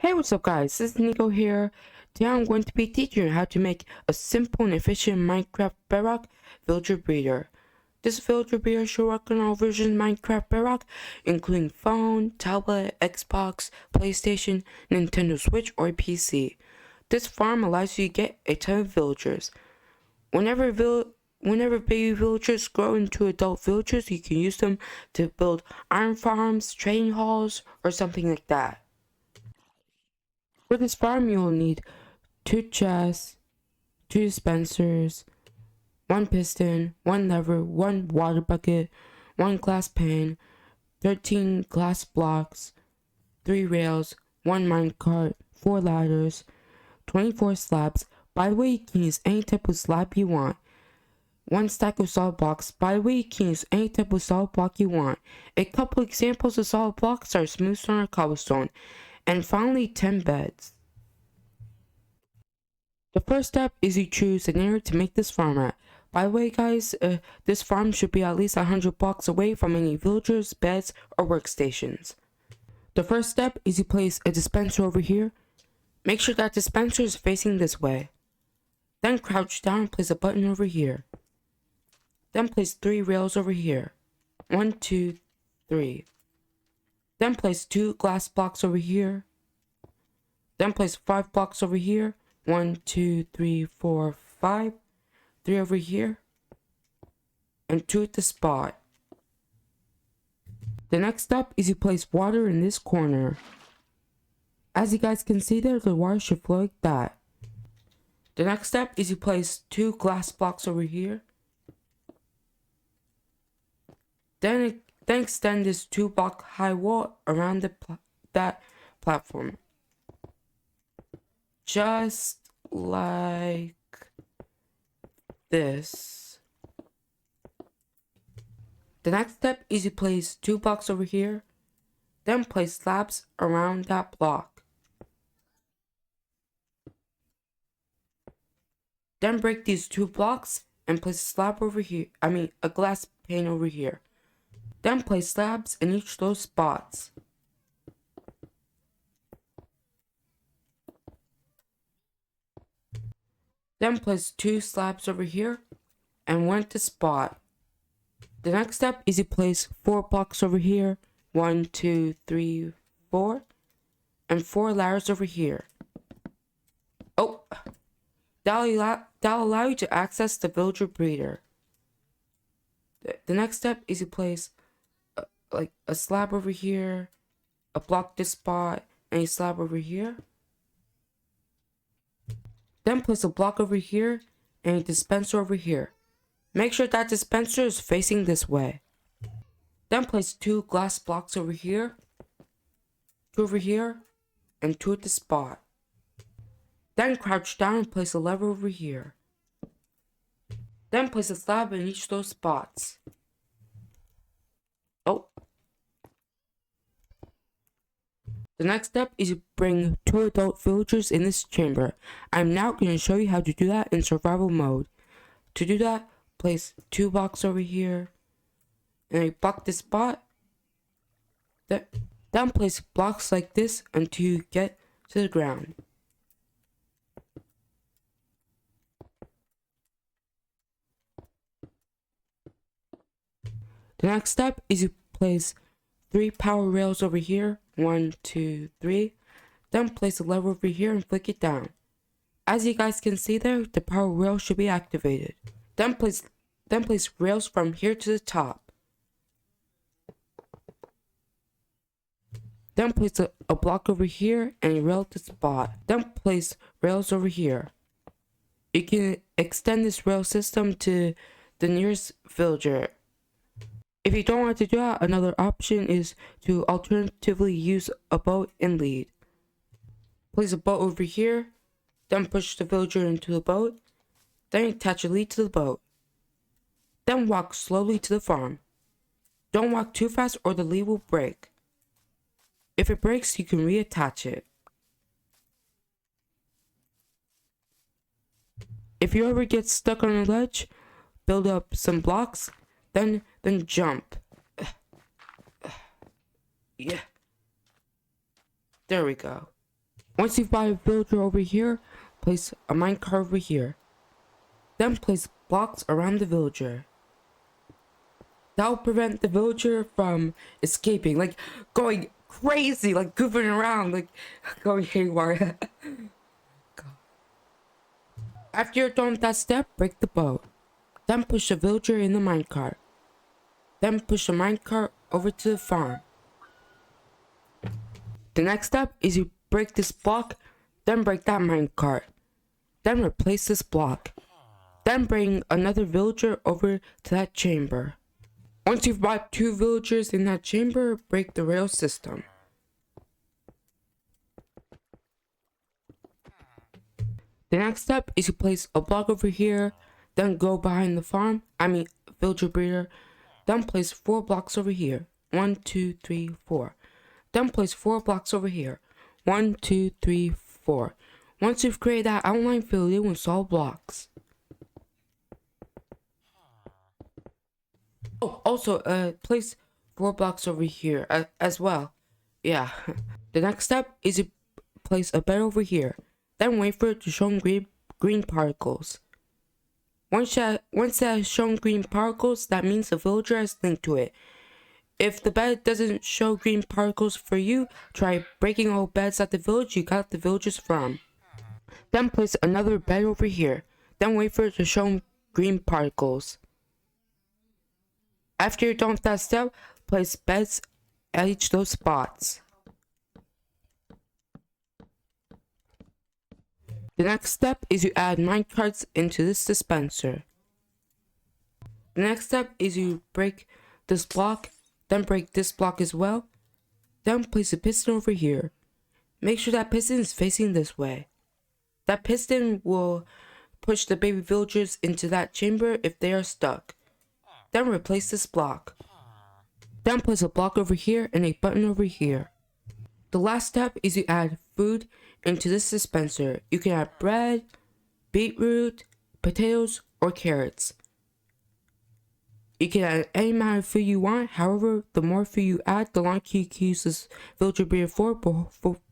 Hey, what's up guys, this is Niko here. Today I'm going to be teaching you how to make a simple and efficient Minecraft Bedrock villager breeder. This villager breeder should work on all versions of Minecraft Bedrock, including phone, tablet, Xbox, PlayStation, Nintendo Switch, or PC. This farm allows you to get a ton of villagers. Whenever baby villagers grow into adult villagers, you can use them to build iron farms, trading halls, or something like that. For this farm, you will need 2 chests, 2 dispensers, 1 piston, 1 lever, 1 water bucket, 1 glass pane, 13 glass blocks, 3 rails, 1 minecart, 4 ladders, 24 slabs. By the way, you can use any type of slab you want. 1 stack of solid blocks. By the way, you can use any type of solid block you want. A couple examples of solid blocks are smooth stone or cobblestone. And finally, 10 beds. The first step is you choose an area to make this farm at. By the way guys, this farm should be at least 100 blocks away from any villagers, beds, or workstations. The first step is you place a dispenser over here. Make sure that dispenser is facing this way. Then crouch down and place a button over here. Then place 3 rails over here. 1, 2, 3. Then place 2 glass blocks over here. Then place 5 blocks over here. 1, 2, 3, 4, 5. 3 over here. And 2 at the spot. The next step is you place water in this corner. As you guys can see there, the water should flow like that. The next step is you place 2 glass blocks over here. Then extend this 2-block high wall around that platform. Just like this. The next step is you place 2 blocks over here. Then place slabs around that block. Then break these 2 blocks and place a slab over here. A glass pane over here. Then place slabs in each of those spots. Then place 2 slabs over here and 1 at the spot. The next step is you place 4 blocks over here. 1, 2, 3, 4. And 4 ladders over here. Oh! That'll allow you to access the villager breeder. The next step is you place a slab over here, a block this spot, and a slab over here. Then place a block over here and a dispenser over here. Make sure that dispenser is facing this way. Then place 2 glass blocks over here, 2 over here, and 2 at the spot. Then crouch down and place a lever over here. Then place a slab in each of those spots. Oh. The next step is you bring 2 adult villagers in this chamber. I'm now going to show you how to do that in survival mode. To do that, place 2 blocks over here, and a block this spot. Then place blocks like this until you get to the ground. The next step is you place 3 power rails over here. 1, 2, 3. Then place a lever over here and flick it down. As you guys can see there, the power rail should be activated. Then place rails from here to the top. Then place a block over here and a rail at the spot. Then place rails over here. You can extend this rail system to the nearest villager. If you don't want to do that, another option is to alternatively use a boat and lead. Place a boat over here, then push the villager into the boat, then attach a lead to the boat. Then walk slowly to the farm. Don't walk too fast or the lead will break. If it breaks, you can reattach it. If you ever get stuck on a ledge, build up some blocks, then jump. Yeah. There we go. Once you've bought a villager over here, place a minecart over here. Then place blocks around the villager. That will prevent the villager from escaping, like going crazy, like goofing around, like going haywire. After you're done with that step, break the boat. Then push the villager in the minecart. Then push the minecart over to the farm. The next step is you break this block, then break that minecart. Then replace this block. Then bring another villager over to that chamber. Once you've brought 2 villagers in that chamber, break the rail system. The next step is you place a block over here, then go behind the farm, villager breeder, then place 4 blocks over here. 1, 2, 3, 4. Then place 4 blocks over here. 1, 2, 3, 4. Once you've created that outline, fill it in with solid blocks. Oh, also, place 4 blocks over here as well. Yeah. The next step is to place a bed over here. Then wait for it to show green particles. Once that has shown green particles, that means the villager has linked to it. If the bed doesn't show green particles for you, try breaking all beds at the village you got the villagers from. Then place another bed over here. Then wait for it to show green particles. After you're done with that step, place beds at each of those spots. The next step is you add minecarts into this dispenser. The next step is you break this block, then break this block as well. Then place a piston over here. Make sure that piston is facing this way. That piston will push the baby villagers into that chamber if they are stuck. Then replace this block. Then place a block over here and a button over here. The last step is you add food into this dispenser. You can add bread, beetroot, potatoes, or carrots. You can add any amount of food you want. However, the more food you add, the longer you can use this villager breeder for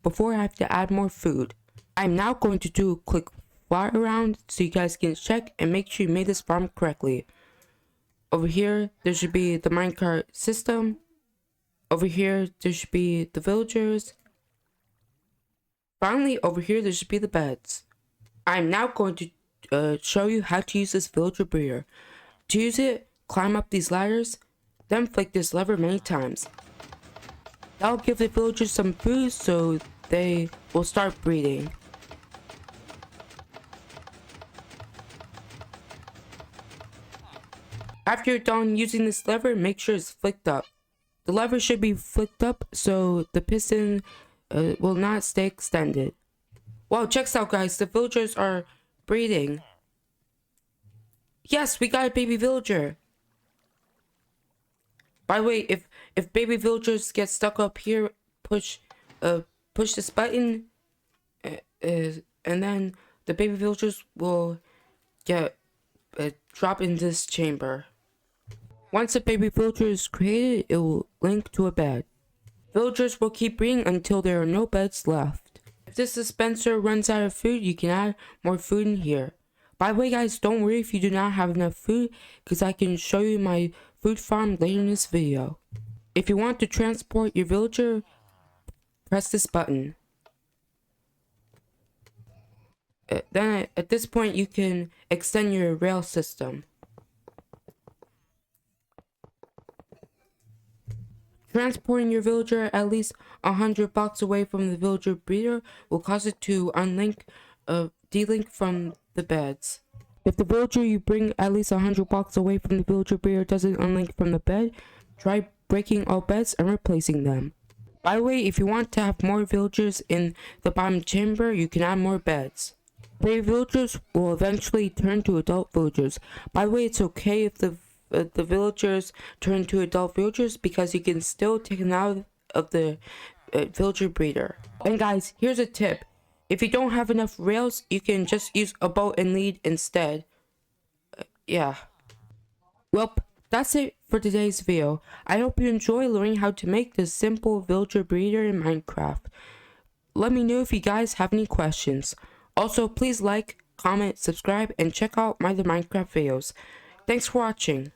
before I have to add more food. I'm now going to do a quick fly around so you guys can check and make sure you made this farm correctly. Over here, there should be the minecart system. Over here, there should be the villagers. Finally, over here, there should be the beds. I'm now going to show you how to use this villager breeder. To use it, climb up these ladders, then flick this lever many times. That'll give the villagers some food so they will start breeding. After you're done using this lever, make sure it's flicked up. The lever should be flicked up so the piston will not stay extended. Wow, check this out guys, the villagers are breeding. Yes, we got a baby villager. By the way, if baby villagers get stuck up here, push this button, and then the baby villagers will get drop in this chamber. Once a baby villager is created, it will link to a bed. Villagers will keep breeding until there are no beds left. If this dispenser runs out of food, you can add more food in here. By the way guys, don't worry if you do not have enough food, because I can show you my food farm later in this video. If you want to transport your villager, press this button. Then at this point you can extend your rail system. Transporting your villager at least 100 blocks away from the villager breeder will cause it to delink from the beds. If the villager you bring at least 100 blocks away from the villager breeder doesn't unlink from the bed, try breaking all beds and replacing them. By the way, if you want to have more villagers in the bottom chamber, you can add more beds. Baby villagers will eventually turn to adult villagers. By the way, it's okay if the villagers turn to adult villagers because you can still take them out of the villager breeder. And guys, here's a tip. If you don't have enough rails, you can just use a boat and lead instead. Yeah. Well, that's it for today's video. I hope you enjoy learning how to make this simple villager breeder in Minecraft. let me know if you guys have any questions. Also, please like, comment, subscribe, and check out my other Minecraft videos. Thanks for watching.